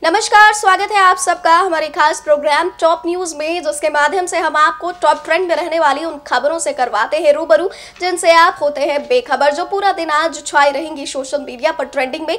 नमस्कार, स्वागत है आप सबका हमारे खास प्रोग्राम टॉप न्यूज में, जिसके माध्यम से हम आपको टॉप ट्रेंड में रहने वाली उन खबरों से करवाते हैं रूबरू जिनसे आप होते हैं बेखबर। जो पूरा दिन आज छाई रहेंगी सोशल मीडिया पर ट्रेंडिंग में,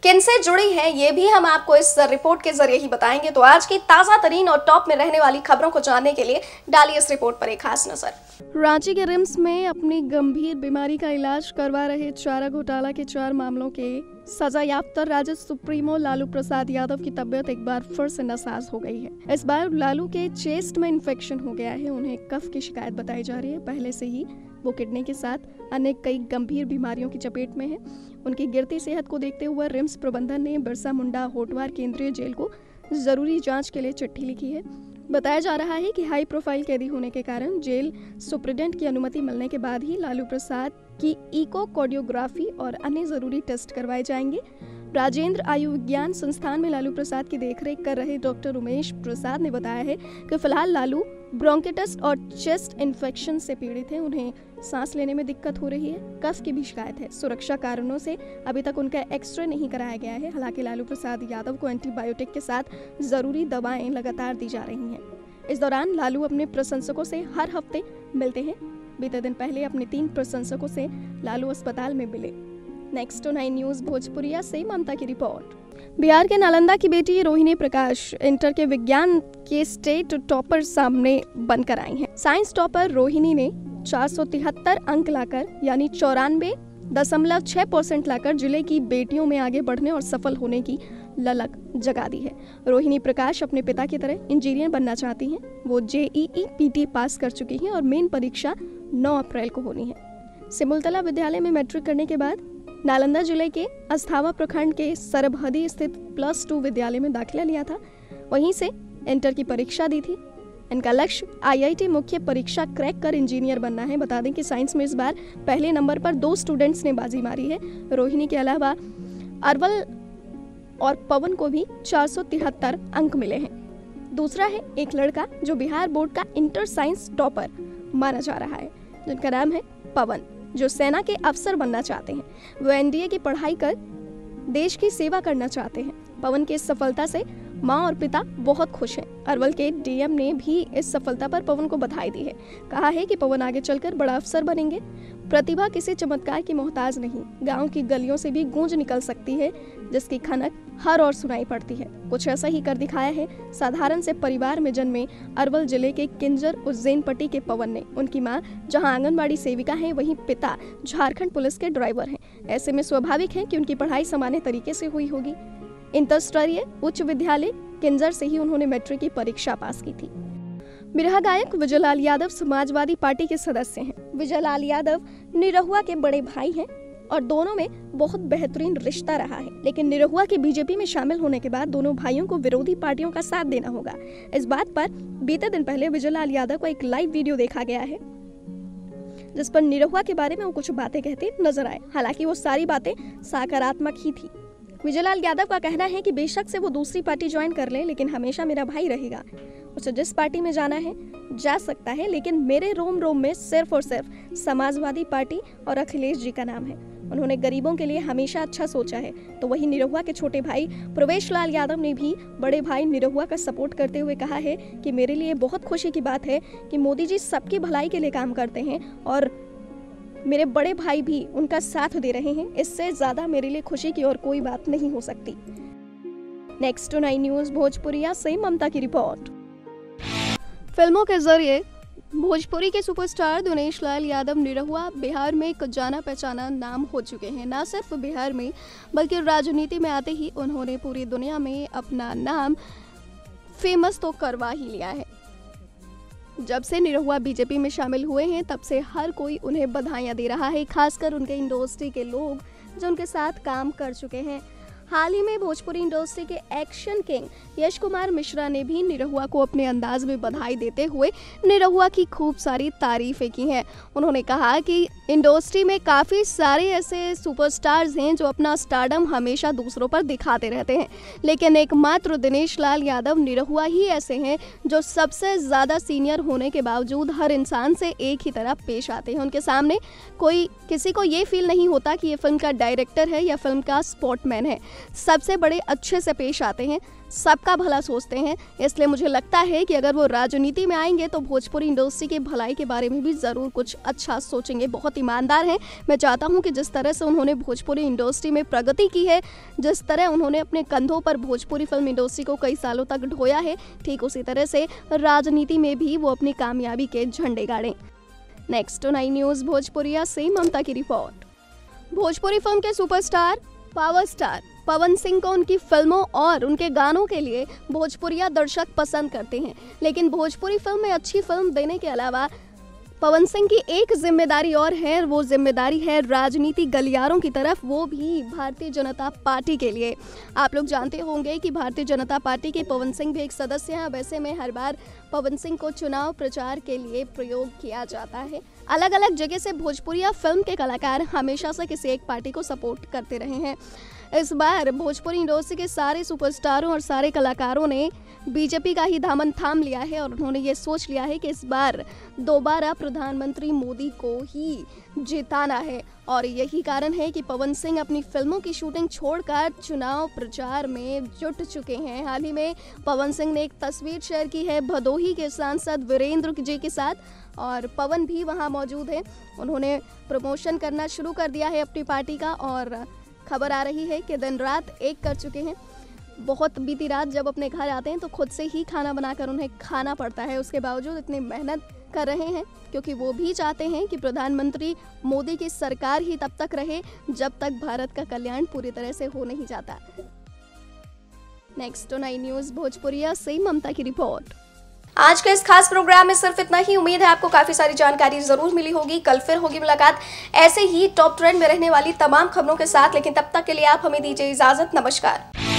किनसे जुड़ी है ये भी हम आपको इस रिपोर्ट के जरिए ही बताएंगे। तो आज की ताजा तरीन और टॉप में रहने वाली खबरों को जानने के लिए डालिए इस रिपोर्ट पर एक खास नजर। रांची के रिम्स में अपनी गंभीर बीमारी का इलाज करवा रहे चारा घोटाला के 4 मामलों के सजायाफ्ता राजद सुप्रीमो लालू प्रसाद यादव की तबीयत एक बार फिर से नासाज हो गई है। इस बार लालू के चेस्ट में इन्फेक्शन हो गया है। उन्हें कफ की शिकायत बताई जा रही है। पहले से ही वो किडनी के साथ अन्य कई गंभीर बीमारियों की चपेट में है। उनकी गिरती सेहत को देखते हुए रिम्स प्रबंधन ने बिरसा मुंडा होटवार केंद्रीय जेल को जरूरी जांच के लिए चिट्ठी लिखी है। बताया जा रहा है कि हाई प्रोफाइल कैदी होने के कारण जेल सुप्रिटेंडेंट की अनुमति मिलने के बाद ही लालू प्रसाद की इकोकार्डियोग्राफी और अन्य जरूरी टेस्ट करवाए जाएंगे। राजेंद्र आयुर्विज्ञान संस्थान में लालू प्रसाद की देखरेख कर रहे डॉक्टर उमेश प्रसाद ने बताया है कि फिलहाल लालू ब्रोंकिटिस और चेस्ट इन्फेक्शन से पीड़ित हैं। उन्हें सांस लेने में दिक्कत हो रही है, कफ की भी शिकायत है। सुरक्षा कारणों से अभी तक उनका एक्सरे नहीं कराया गया है। हालांकि लालू प्रसाद यादव को एंटीबायोटिक के साथ जरूरी दवाएं लगातार दी जा रही हैं। इस दौरान लालू अपने प्रशंसकों से हर हफ्ते मिलते हैं। बीते दिन पहले अपने 3 प्रशंसकों से लालू अस्पताल में मिले। नेक्स्ट 9 न्यूज भोजपुरिया से ममता की रिपोर्ट। बिहार के नालंदा की बेटी रोहिणी प्रकाश इंटर के विज्ञान के स्टेट टॉपर सामने बनकर आई हैं। साइंस टॉपर रोहिणी ने 473 अंक लाकर यानी 94.6% लाकर जिले की बेटियों में आगे बढ़ने और सफल होने की ललक जगा दी है। रोहिणी प्रकाश अपने पिता की तरह इंजीनियर बनना चाहती हैं। वो JEE PT पास कर चुकी हैं और मेन परीक्षा 9 अप्रैल को होनी है। सिमुलतला विद्यालय में मैट्रिक करने के बाद नालंदा जिले के अस्थावा प्रखंड के सरबहदी स्थित +2 विद्यालय में दाखिला लिया था। वहीं से इंटर की परीक्षा दी थी। इनका लक्ष्य IIT मुख्य परीक्षा क्रैक कर इंजीनियर बनना है। बता दें कि साइंस में इस बार पहले नंबर पर 2 स्टूडेंट्स ने बाजी मारी है। रोहिणी के अलावा अरवल और पवन को भी 473 अंक मिले हैं। दूसरा है एक लड़का जो बिहार बोर्ड का इंटर साइंस टॉपर माना जा रहा है, जिनका नाम है पवन, जो सेना के अफसर बनना चाहते हैं। वो NDA की पढ़ाई कर देश की सेवा करना चाहते हैं। पवन की इस सफलता से माँ और पिता बहुत खुश हैं। अरवल के DM ने भी इस सफलता पर पवन को बधाई दी है। कहा है कि पवन आगे चलकर बड़ा अफसर बनेंगे। प्रतिभा किसी चमत्कार की मोहताज नहीं, गांव की गलियों से भी गूंज निकल सकती है, जिसकी खनक हर ओर सुनाई पड़ती है। कुछ ऐसा ही कर दिखाया है साधारण से परिवार में जन्मे अरवल जिले के किंजर उज्जैन पट्टी के पवन ने। उनकी मां जहां आंगनबाड़ी सेविका हैं, वहीं पिता झारखंड पुलिस के ड्राइवर हैं। ऐसे में स्वाभाविक है कि उनकी पढ़ाई सामान्य तरीके से हुई होगी। इंटर स्तरीय उच्च विद्यालय किंजर से ही उन्होंने मैट्रिक की परीक्षा पास की थी। बिरहा गायक विजयलाल यादव समाजवादी पार्टी के सदस्य हैं। विजयलाल यादव निरहुआ के बड़े भाई हैं और दोनों में बहुत बेहतरीन रिश्ता रहा है। लेकिन निरहुआ के बीजेपी में शामिल होने के बाद दोनों भाइयों को विरोधी पार्टियों का साथ देना होगा। इस बात पर बीते दिन पहले विजयलाल यादव को एक लाइव वीडियो देखा गया है, जिस पर निरहुआ के बारे में वो कुछ बातें कहते नजर आए। हालांकि वो सारी बातें सकारात्मक ही थी। विजयलाल यादव का कहना है कि बेशक से वो दूसरी पार्टी ज्वाइन कर ले, लेकिन हमेशा मेरा भाई रहेगा। उसे जिस पार्टी में जाना है जा सकता है, लेकिन मेरे रोम रोम में सिर्फ और सिर्फ समाजवादी पार्टी और अखिलेश जी का नाम है। उन्होंने गरीबों के लिए हमेशा अच्छा सोचा है। तो वही निरहुआ के छोटे भाई प्रवेश लाल यादव ने भी बड़े भाई निरहुआ का सपोर्ट करते हुए कहा है कि मेरे लिए बहुत खुशी की बात है कि मोदी जी सबकी भलाई के लिए काम करते हैं और मेरे बड़े भाई भी उनका साथ दे रहे हैं। इससे ज्यादा मेरे लिए खुशी की और कोई बात नहीं हो सकती। नेक्स्ट 9 न्यूज भोजपुरिया से ममता की रिपोर्ट। फिल्मों के जरिए भोजपुरी के सुपरस्टार दिनेश लाल यादव निरहुआ बिहार में एक जाना पहचाना नाम हो चुके हैं। न सिर्फ बिहार में बल्कि राजनीति में आते ही उन्होंने पूरी दुनिया में अपना नाम फेमस तो करवा ही लिया है। जब से निरहुआ बीजेपी में शामिल हुए हैं, तब से हर कोई उन्हें बधाइयां दे रहा है, खासकर उनके इंडस्ट्री के लोग जो उनके साथ काम कर चुके हैं। हाल ही में भोजपुरी इंडस्ट्री के एक्शन किंग यश कुमार मिश्रा ने भी निरहुआ को अपने अंदाज में बधाई देते हुए निरहुआ की खूब सारी तारीफें की हैं। उन्होंने कहा कि इंडस्ट्री में काफ़ी सारे ऐसे सुपरस्टार्स हैं जो अपना स्टारडम हमेशा दूसरों पर दिखाते रहते हैं, लेकिन एकमात्र दिनेश लाल यादव निरहुआ ही ऐसे हैं जो सबसे ज़्यादा सीनियर होने के बावजूद हर इंसान से एक ही तरह पेश आते हैं। उनके सामने किसी को ये फील नहीं होता कि ये फिल्म का डायरेक्टर है या फिल्म का स्पॉटमैन है। सबसे बड़े अच्छे से पेश आते हैं, सबका भला सोचते हैं। इसलिए मुझे लगता है कि अगर वो राजनीति में आएंगे तो भोजपुरी इंडस्ट्री की भलाई के बारे में भी ज़रूर कुछ अच्छा सोचेंगे। बहुत ईमानदार हैं। मैं चाहता हूं कि जिस तरह से उन्होंने भोजपुरी इंडस्ट्री में प्रगति की है, जिस तरह उन्होंने अपने कंधों पर भोजपुरी फिल्म इंडस्ट्री को कई सालों तक ढोया है, ठीक उसी तरह से राजनीति में भी वो अपनी कामयाबी के झंडे गाड़ें। नेक्स्ट 9 न्यूज़ भोजपुरिया से ममता की रिपोर्ट। भोजपुरी फिल्म के superstar power star Pawan Singh को उनकी फिल्मों और उनके गानों के लिए भोजपुरिया दर्शक पसंद करते हैं, लेकिन भोजपुरी फिल्म में अच्छी फिल्म देने के अलावा पवन सिंह की एक जिम्मेदारी और है। वो जिम्मेदारी है राजनीति गलियारों की तरफ, वो भी भारतीय जनता पार्टी के लिए। आप लोग जानते होंगे कि भारतीय जनता पार्टी के पवन सिंह भी एक सदस्य हैं। अब ऐसे में हर बार पवन सिंह को चुनाव प्रचार के लिए प्रयोग किया जाता है। अलग अलग जगह से भोजपुरिया फिल्म के कलाकार हमेशा से किसी एक पार्टी को सपोर्ट करते रहे हैं। इस बार भोजपुरी इंडस्ट्री के सारे सुपरस्टारों और सारे कलाकारों ने बीजेपी का ही दामन थाम लिया है और उन्होंने ये सोच लिया है कि इस बार दोबारा प्रधानमंत्री मोदी को ही जिताना है। और यही कारण है कि पवन सिंह अपनी फिल्मों की शूटिंग छोड़कर चुनाव प्रचार में जुट चुके हैं। हाल ही में पवन सिंह ने एक तस्वीर शेयर की है भदोही के सांसद वीरेंद्र जी के साथ, और पवन भी वहां मौजूद है। उन्होंने प्रमोशन करना शुरू कर दिया है अपनी पार्टी का, और खबर आ रही है कि दिन रात एक कर चुके हैं। बहुत बीती रात जब अपने घर आते हैं तो खुद से ही खाना बनाकर उन्हें खाना पड़ता है। उसके बावजूद इतनी मेहनत कर रहे हैं क्योंकि वो भी चाहते हैं कि प्रधानमंत्री मोदी की सरकार ही तब तक रहे जब तक भारत का कल्याण पूरी तरह से हो नहीं जाता। नेक्स्ट 9 न्यूज़ भोजपुरिया से ममता की रिपोर्ट। आज के इस खास प्रोग्राम में सिर्फ इतना ही। उम्मीद है आपको काफी सारी जानकारी जरूर मिली होगी। कल फिर होगी मुलाकात ऐसे ही टॉप ट्रेंड में रहने वाली तमाम खबरों के साथ, लेकिन तब तक के लिए आप हमें दीजिए इजाजत। नमस्कार।